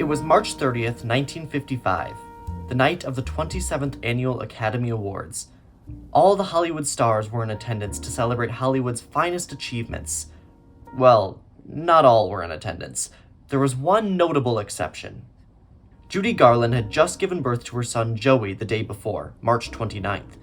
It was March 30th, 1955, the night of the 27th Annual Academy Awards. All the Hollywood stars were in attendance to celebrate Hollywood's finest achievements. Well, not all were in attendance. There was one notable exception. Judy Garland had just given birth to her son Joey the day before, March 29th.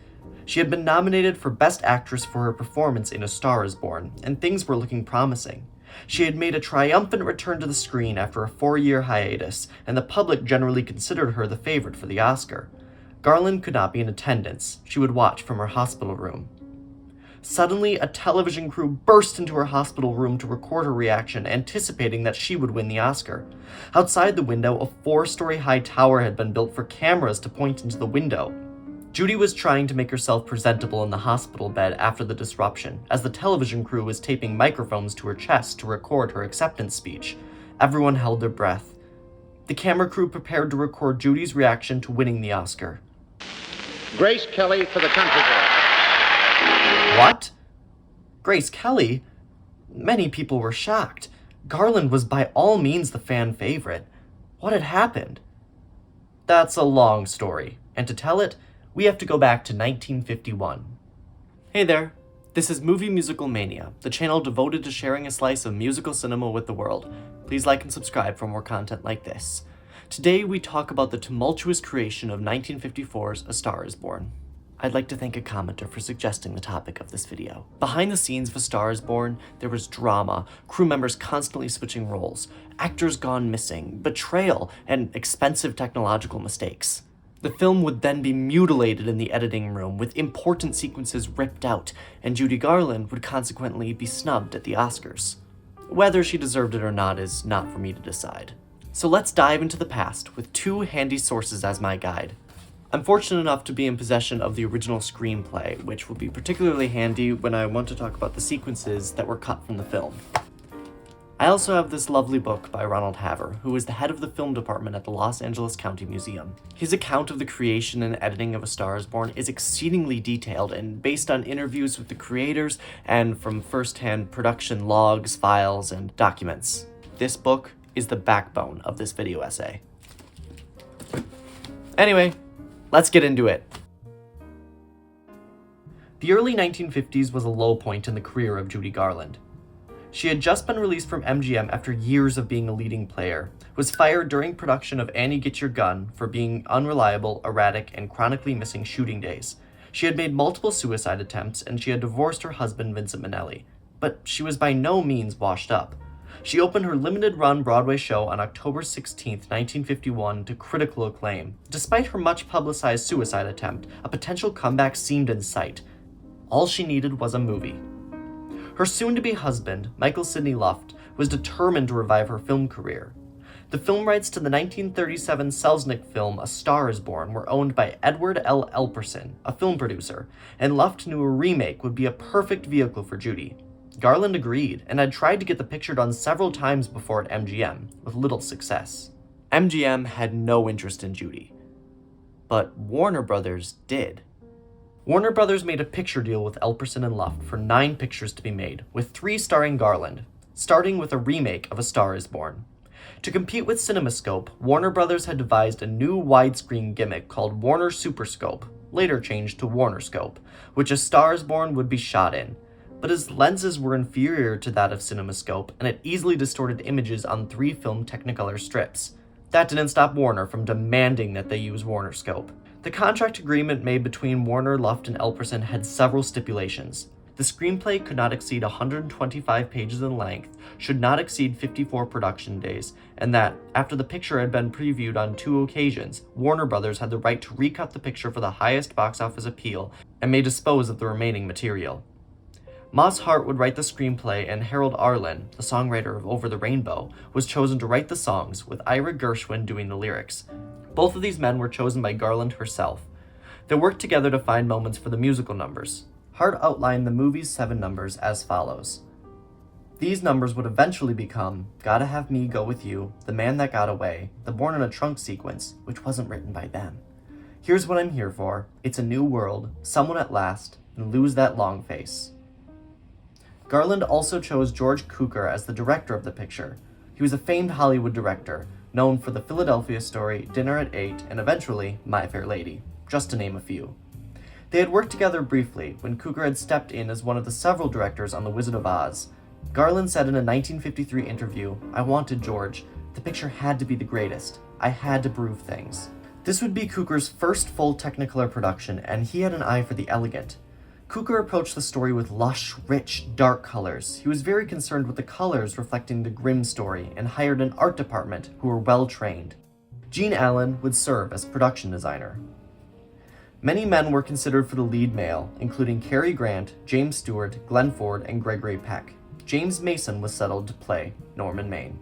She had been nominated for Best Actress for her performance in A Star is Born, and things were looking promising. She had made a triumphant return to the screen after a 4-year hiatus, and the public generally considered her the favorite for the Oscar. Garland could not be in attendance. She would watch from her hospital room. Suddenly, a television crew burst into her hospital room to record her reaction, anticipating that she would win the Oscar. Outside the window, a 4-story high tower had been built for cameras to point into the window. Judy was trying to make herself presentable in the hospital bed after the disruption, as the television crew was taping microphones to her chest to record her acceptance speech. Everyone held their breath. The camera crew prepared to record Judy's reaction to winning the Oscar. Grace Kelly for the country girl. What? Grace Kelly? Many people were shocked. Garland was by all means the fan favorite. What had happened? That's a long story, and to tell it, we have to go back to 1951. Hey there, this is Movie Musical Mania, the channel devoted to sharing a slice of musical cinema with the world. Please like and subscribe for more content like this. Today we talk about the tumultuous creation of 1954's A Star is Born. I'd like to thank a commenter for suggesting the topic of this video. Behind the scenes of A Star is Born, there was drama, crew members constantly switching roles, actors gone missing, betrayal, and expensive technological mistakes. The film would then be mutilated in the editing room, with important sequences ripped out, and Judy Garland would consequently be snubbed at the Oscars. Whether she deserved it or not is not for me to decide. So let's dive into the past with 2 handy sources as my guide. I'm fortunate enough to be in possession of the original screenplay, which will be particularly handy when I want to talk about the sequences that were cut from the film. I also have this lovely book by Ronald Haver, who is the head of the film department at the Los Angeles County Museum. His account of the creation and editing of A Star is Born is exceedingly detailed and based on interviews with the creators and from first-hand production logs, files, and documents. This book is the backbone of this video essay. Anyway, let's get into it. The early 1950s was a low point in the career of Judy Garland. She had just been released from MGM after years of being a leading player, was fired during production of Annie Get Your Gun for being unreliable, erratic, and chronically missing shooting days. She had made multiple suicide attempts, and she had divorced her husband Vincent Minnelli. But she was by no means washed up. She opened her limited-run Broadway show on October 16, 1951, to critical acclaim. Despite her much-publicized suicide attempt, a potential comeback seemed in sight. All she needed was a movie. Her soon-to-be husband, Michael Sidney Luft, was determined to revive her film career. The film rights to the 1937 Selznick film A Star is Born were owned by Edward L. Elperson, a film producer, and Luft knew a remake would be a perfect vehicle for Judy. Garland agreed, and had tried to get the picture done several times before at MGM, with little success. MGM had no interest in Judy, but Warner Brothers did. Warner Brothers made a picture deal with Elperson and Luft for 9 pictures to be made, with 3 starring Garland, starting with a remake of A Star is Born. To compete with CinemaScope, Warner Brothers had devised a new widescreen gimmick called Warner Superscope, later changed to WarnerScope, which A Star is Born would be shot in. But its lenses were inferior to that of CinemaScope, and it easily distorted images on 3 film Technicolor strips. That didn't stop Warner from demanding that they use WarnerScope. The contract agreement made between Warner, Luft, and Elperson had several stipulations. The screenplay could not exceed 125 pages in length, should not exceed 54 production days, and that, after the picture had been previewed on 2 occasions, Warner Brothers had the right to recut the picture for the highest box office appeal and may dispose of the remaining material. Moss Hart would write the screenplay, and Harold Arlen, the songwriter of Over the Rainbow, was chosen to write the songs, with Ira Gershwin doing the lyrics. Both of these men were chosen by Garland herself. They worked together to find moments for the musical numbers. Hart outlined the movie's 7 numbers as follows. These numbers would eventually become Gotta Have Me Go With You, The Man That Got Away, the Born in a Trunk sequence, which wasn't written by them. Here's What I'm Here For, It's a New World, Someone at Last, and Lose That Long Face. Garland also chose George Cukor as the director of the picture. He was a famed Hollywood director, known for The Philadelphia Story, Dinner at 8, and eventually My Fair Lady, just to name a few. They had worked together briefly when Cukor had stepped in as one of the several directors on The Wizard of Oz. Garland said in a 1953 interview, "I wanted George. The picture had to be the greatest. I had to prove things." This would be Cukor's first full Technicolor production, and he had an eye for the elegant. Cukor approached the story with lush, rich, dark colors. He was very concerned with the colors reflecting the grim story and hired an art department who were well trained. Gene Allen would serve as production designer. Many men were considered for the lead male, including Cary Grant, James Stewart, Glenn Ford, and Gregory Peck. James Mason was settled to play Norman Maine.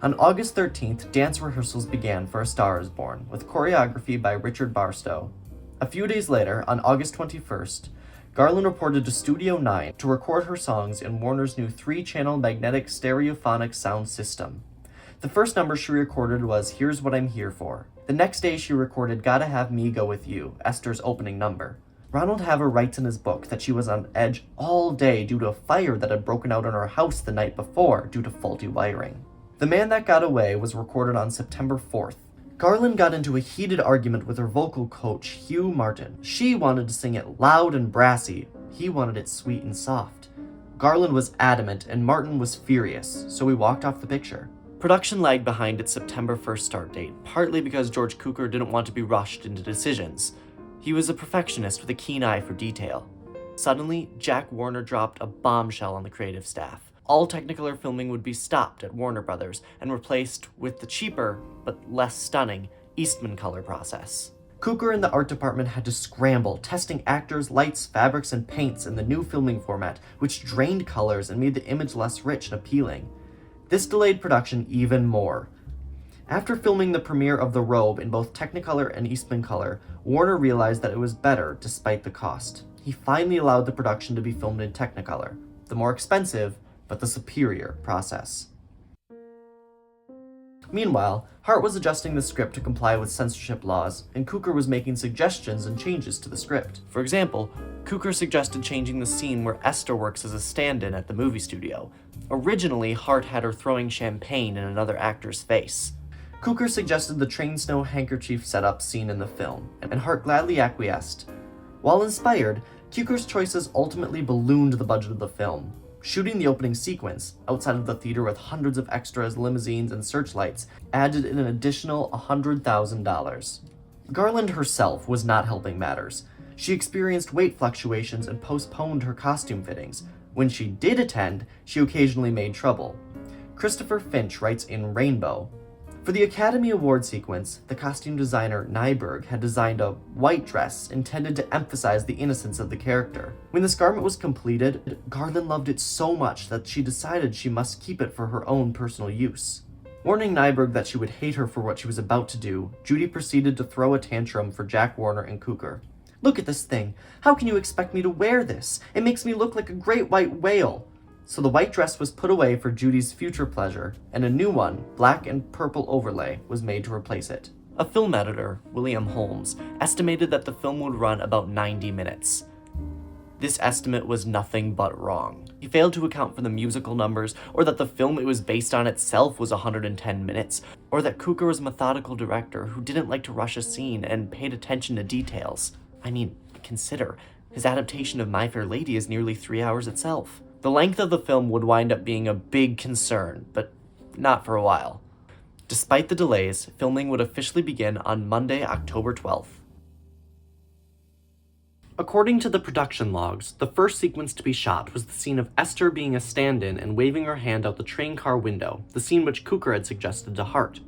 On August 13th, dance rehearsals began for A Star is Born, with choreography by Richard Barstow. A few days later, on August 21st, Garland reported to Studio 9 to record her songs in Warner's new 3-channel magnetic stereophonic sound system. The first number she recorded was Here's What I'm Here For. The next day she recorded Gotta Have Me Go With You, Esther's opening number. Ronald Haver writes in his book that she was on edge all day due to a fire that had broken out in her house the night before due to faulty wiring. The Man That Got Away was recorded on September 4th. Garland got into a heated argument with her vocal coach, Hugh Martin. She wanted to sing it loud and brassy. He wanted it sweet and soft. Garland was adamant and Martin was furious, so he walked off the picture. Production lagged behind its September 1st start date, partly because George Cukor didn't want to be rushed into decisions. He was a perfectionist with a keen eye for detail. Suddenly, Jack Warner dropped a bombshell on the creative staff. All Technicolor filming would be stopped at Warner Brothers and replaced with the cheaper, but less stunning, Eastman color process. Cukor and the art department had to scramble, testing actors, lights, fabrics, and paints in the new filming format, which drained colors and made the image less rich and appealing. This delayed production even more. After filming the premiere of The Robe in both Technicolor and Eastman color, Warner realized that it was better despite the cost. He finally allowed the production to be filmed in Technicolor, the more expensive, but the superior process. Meanwhile, Hart was adjusting the script to comply with censorship laws, and Cukor was making suggestions and changes to the script. For example, Cukor suggested changing the scene where Esther works as a stand-in at the movie studio. Originally, Hart had her throwing champagne in another actor's face. Cukor suggested the train snow handkerchief setup seen in the film, and Hart gladly acquiesced. While inspired, Cukor's choices ultimately ballooned the budget of the film. Shooting the opening sequence, outside of the theater with hundreds of extras, limousines, and searchlights, added in an additional $100,000. Garland herself was not helping matters. She experienced weight fluctuations and postponed her costume fittings. When she did attend, she occasionally made trouble. Christopher Finch writes in Rainbow, "For the Academy Award sequence, the costume designer Nyberg had designed a white dress intended to emphasize the innocence of the character. When this garment was completed, Garland loved it so much that she decided she must keep it for her own personal use." Warning Nyberg that she would hate her for what she was about to do, Judy proceeded to throw a tantrum for Jack Warner and Cukor. "Look at this thing. How can you expect me to wear this? It makes me look like a great white whale." So the white dress was put away for Judy's future pleasure, and a new one, black and purple overlay, was made to replace it. A film editor, William Holmes, estimated that the film would run about 90 minutes. This estimate was nothing but wrong. He failed to account for the musical numbers, or that the film it was based on itself was 110 minutes, or that Cukor was a methodical director who didn't like to rush a scene and paid attention to details. I mean, consider, his adaptation of My Fair Lady is nearly 3 hours itself. The length of the film would wind up being a big concern, but not for a while. Despite the delays, filming would officially begin on Monday, October 12th. According to the production logs, the first sequence to be shot was the scene of Esther being a stand-in and waving her hand out the train car window, the scene which Cukor had suggested to Hart.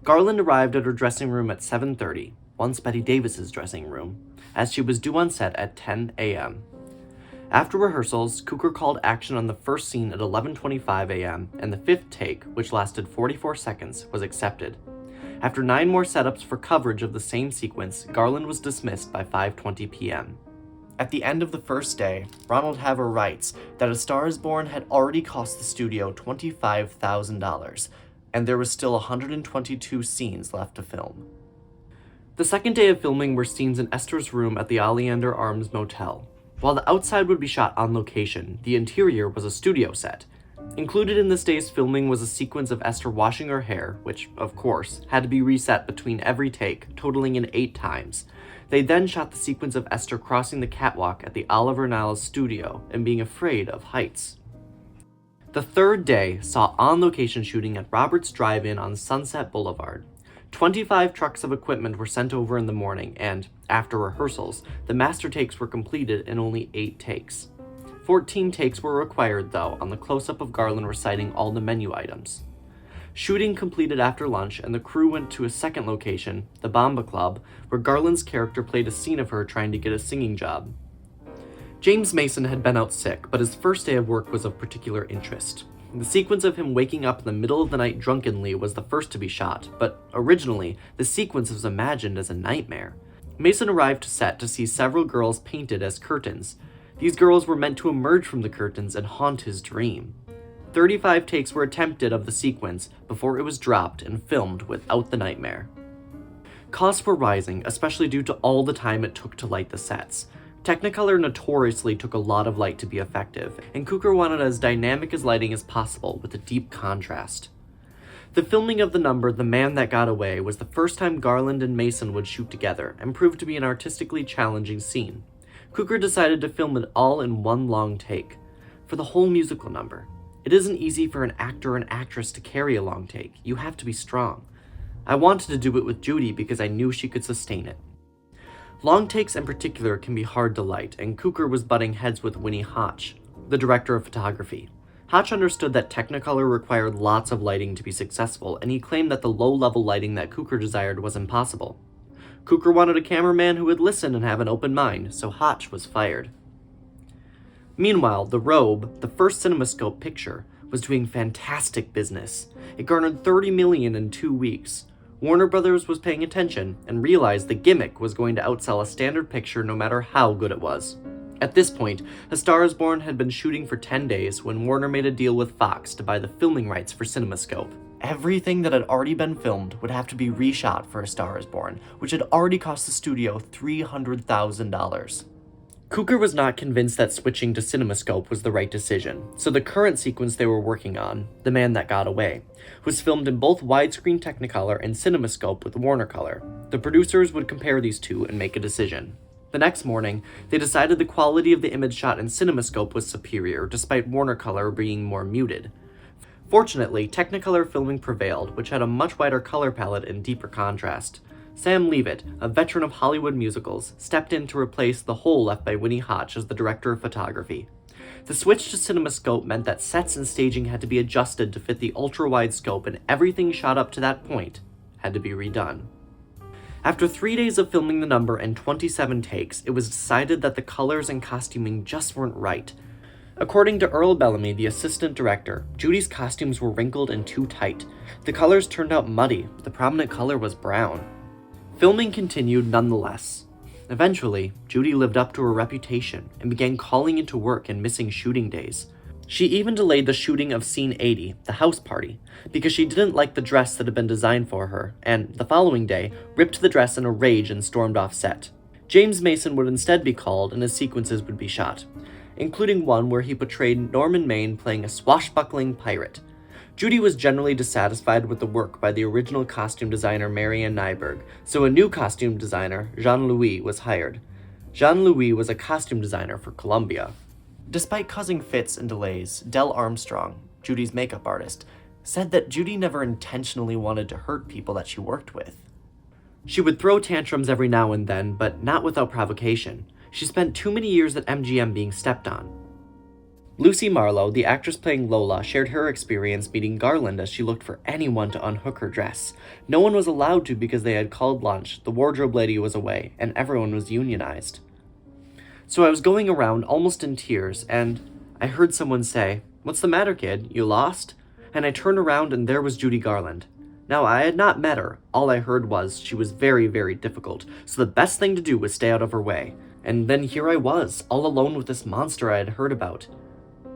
Garland arrived at her dressing room at 7:30, once Betty Davis's dressing room, as she was due on set at 10 a.m. After rehearsals, Cukor called action on the first scene at 11:25 a.m., and the fifth take, which lasted 44 seconds, was accepted. After 9 more setups for coverage of the same sequence, Garland was dismissed by 5:20 p.m. At the end of the first day, Ronald Haver writes that A Star is Born had already cost the studio $25,000, and there was still 122 scenes left to film. The second day of filming were scenes in Esther's room at the Oleander Arms Motel. While the outside would be shot on location, the interior was a studio set. Included in this day's filming was a sequence of Esther washing her hair, which, of course, had to be reset between every take, totaling in 8 times. They then shot the sequence of Esther crossing the catwalk at the Oliver Niles studio and being afraid of heights. The third day saw on-location shooting at Roberts Drive-In on Sunset Boulevard. 25 trucks of equipment were sent over in the morning, and, after rehearsals, the master takes were completed in only 8 takes. 14 takes were required, though, on the close-up of Garland reciting all the menu items. Shooting completed after lunch, and the crew went to a second location, the Bomba Club, where Garland's character played a scene of her trying to get a singing job. James Mason had been out sick, but his first day of work was of particular interest. The sequence of him waking up in the middle of the night drunkenly was the first to be shot, but originally, the sequence was imagined as a nightmare. Mason arrived to set to see several girls painted as curtains. These girls were meant to emerge from the curtains and haunt his dream. 35 takes were attempted of the sequence before it was dropped and filmed without the nightmare. Costs were rising, especially due to all the time it took to light the sets. Technicolor notoriously took a lot of light to be effective, and Cukor wanted as dynamic as lighting as possible with a deep contrast. The filming of the number The Man That Got Away was the first time Garland and Mason would shoot together, and proved to be an artistically challenging scene. Cukor decided to film it all in one long take. For the whole musical number, it isn't easy for an actor and actress to carry a long take. You have to be strong. I wanted to do it with Judy because I knew she could sustain it. Long takes in particular can be hard to light, and Cukor was butting heads with Winnie Hotch, the director of photography. Hotch understood that Technicolor required lots of lighting to be successful, and he claimed that the low-level lighting that Cukor desired was impossible. Cukor wanted a cameraman who would listen and have an open mind, so Hotch was fired. Meanwhile, The Robe, the first CinemaScope picture, was doing fantastic business. It garnered $30 million in 2 weeks. Warner Brothers was paying attention and realized the gimmick was going to outsell a standard picture no matter how good it was. At this point, A Star Is Born had been shooting for 10 days when Warner made a deal with Fox to buy the filming rights for CinemaScope. Everything that had already been filmed would have to be reshot for A Star Is Born, which had already cost the studio $300,000. Cukor was not convinced that switching to CinemaScope was the right decision, so the current sequence they were working on, The Man That Got Away, was filmed in both widescreen Technicolor and CinemaScope with Warnercolor. The producers would compare these two and make a decision. The next morning, they decided the quality of the image shot in CinemaScope was superior, despite Warnercolor being more muted. Fortunately, Technicolor filming prevailed, which had a much wider color palette and deeper contrast. Sam Leavitt, a veteran of Hollywood musicals, stepped in to replace the hole left by Winnie Hotch as the director of photography. The switch to CinemaScope meant that sets and staging had to be adjusted to fit the ultra-wide scope, and everything shot up to that point had to be redone. After 3 days of filming the number and 27 takes, it was decided that the colors and costuming just weren't right. According to Earl Bellamy, the assistant director, Judy's costumes were wrinkled and too tight. The colors turned out muddy. The prominent color was brown. Filming continued nonetheless. Eventually, Judy lived up to her reputation and began calling into work and missing shooting days. She even delayed the shooting of scene 80, the house party, because she didn't like the dress that had been designed for her, and the following day, ripped the dress in a rage and stormed off set. James Mason would instead be called and his sequences would be shot, including one where he portrayed Norman Maine playing a swashbuckling pirate. Judy was generally dissatisfied with the work by the original costume designer Marianne Nyberg, so a new costume designer, Jean-Louis, was hired. Jean-Louis was a costume designer for Columbia. Despite causing fits and delays, Del Armstrong, Judy's makeup artist, said that Judy never intentionally wanted to hurt people that she worked with. She would throw tantrums every now and then, but not without provocation. She spent too many years at MGM being stepped on. Lucy Marlowe, the actress playing Lola, shared her experience meeting Garland as she looked for anyone to unhook her dress. No one was allowed to because they had called lunch, the wardrobe lady was away, and everyone was unionized. So I was going around almost in tears, and I heard someone say, "What's the matter, kid? You lost?" And I turned around and there was Judy Garland. Now, I had not met her. All I heard was she was very, very difficult, so the best thing to do was stay out of her way. And then here I was, all alone with this monster I had heard about.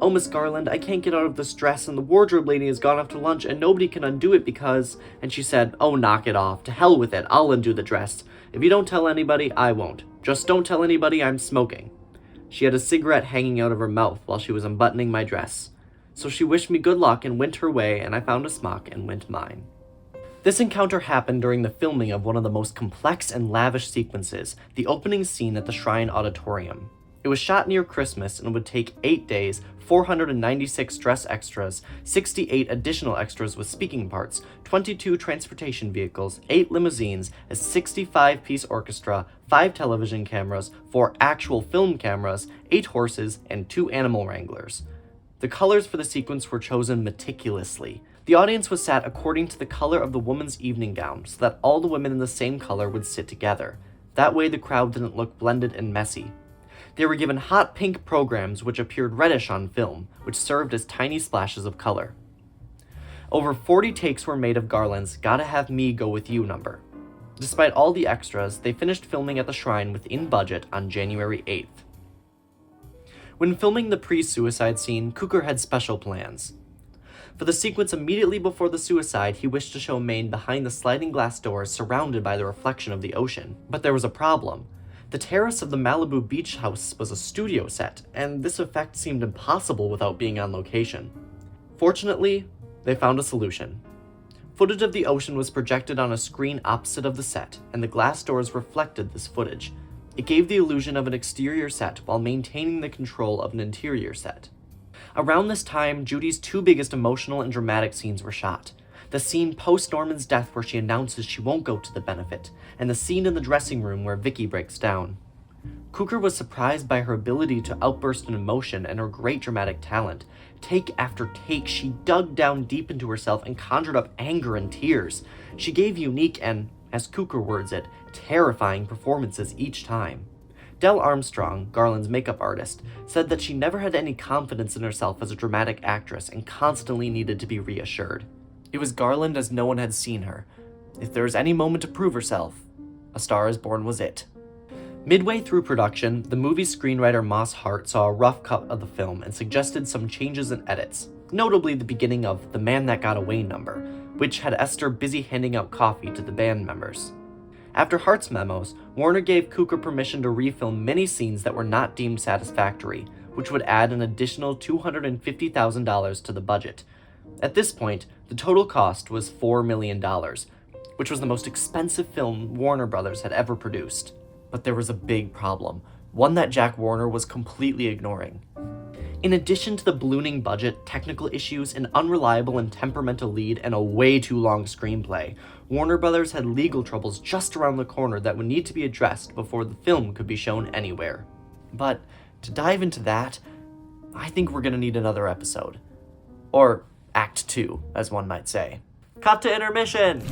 "Oh, Miss Garland, I can't get out of this dress, and the wardrobe lady has gone off to lunch, and nobody can undo it because..." And she said, "Oh, knock it off. To hell with it. I'll undo the dress. If you don't tell anybody, I won't. Just don't tell anybody I'm smoking." She had a cigarette hanging out of her mouth while she was unbuttoning my dress. So she wished me good luck and went her way, and I found a smock and went mine. This encounter happened during the filming of one of the most complex and lavish sequences, the opening scene at the Shrine Auditorium. It was shot near Christmas and would take 8 days, 496 dress extras, 68 additional extras with speaking parts, 22 transportation vehicles, 8 limousines, a 65-piece orchestra, 5 television cameras, 4 actual film cameras, 8 horses, and 2 animal wranglers. The colors for the sequence were chosen meticulously. The audience was sat according to the color of the woman's evening gown, so that all the women in the same color would sit together. That way the crowd didn't look blended and messy. They were given hot pink programs which appeared reddish on film, which served as tiny splashes of color. Over 40 takes were made of Garland's "Gotta Have Me Go With You" number. Despite all the extras, they finished filming at the shrine within budget on January 8th. When filming the pre-suicide scene, Cukor had special plans. For the sequence immediately before the suicide, he wished to show Maine behind the sliding glass doors surrounded by the reflection of the ocean. But there was a problem. The terrace of the Malibu beach house was a studio set, and this effect seemed impossible without being on location. Fortunately, they found a solution. Footage of the ocean was projected on a screen opposite of the set, and the glass doors reflected this footage. It gave the illusion of an exterior set while maintaining the control of an interior set. Around this time, Judy's 2 biggest emotional and dramatic scenes were shot. The scene post-Norman's death where she announces she won't go to the benefit, and the scene in the dressing room where Vicky breaks down. Cukor was surprised by her ability to outburst in emotion and her great dramatic talent. Take after take, she dug down deep into herself and conjured up anger and tears. She gave unique and, as Cukor words it, terrifying performances each time. Del Armstrong, Garland's makeup artist, said that she never had any confidence in herself as a dramatic actress and constantly needed to be reassured. It was Garland as no one had seen her. If there was any moment to prove herself, A Star Is Born was it. Midway through production, the movie's screenwriter Moss Hart saw a rough cut of the film and suggested some changes and edits, notably the beginning of The Man That Got Away number, which had Esther busy handing out coffee to the band members. After Hart's memos, Warner gave Cukor permission to refilm many scenes that were not deemed satisfactory, which would add an additional $250,000 to the budget. At this point, the total cost was $4 million, which was the most expensive film Warner Brothers had ever produced. But there was a big problem, one that Jack Warner was completely ignoring. In addition to the ballooning budget, technical issues, an unreliable and temperamental lead, and a way too long screenplay, Warner Brothers had legal troubles just around the corner that would need to be addressed before the film could be shown anywhere. But to dive into that, I think we're gonna need another episode. Or Act 2, as one might say. Cut to intermission!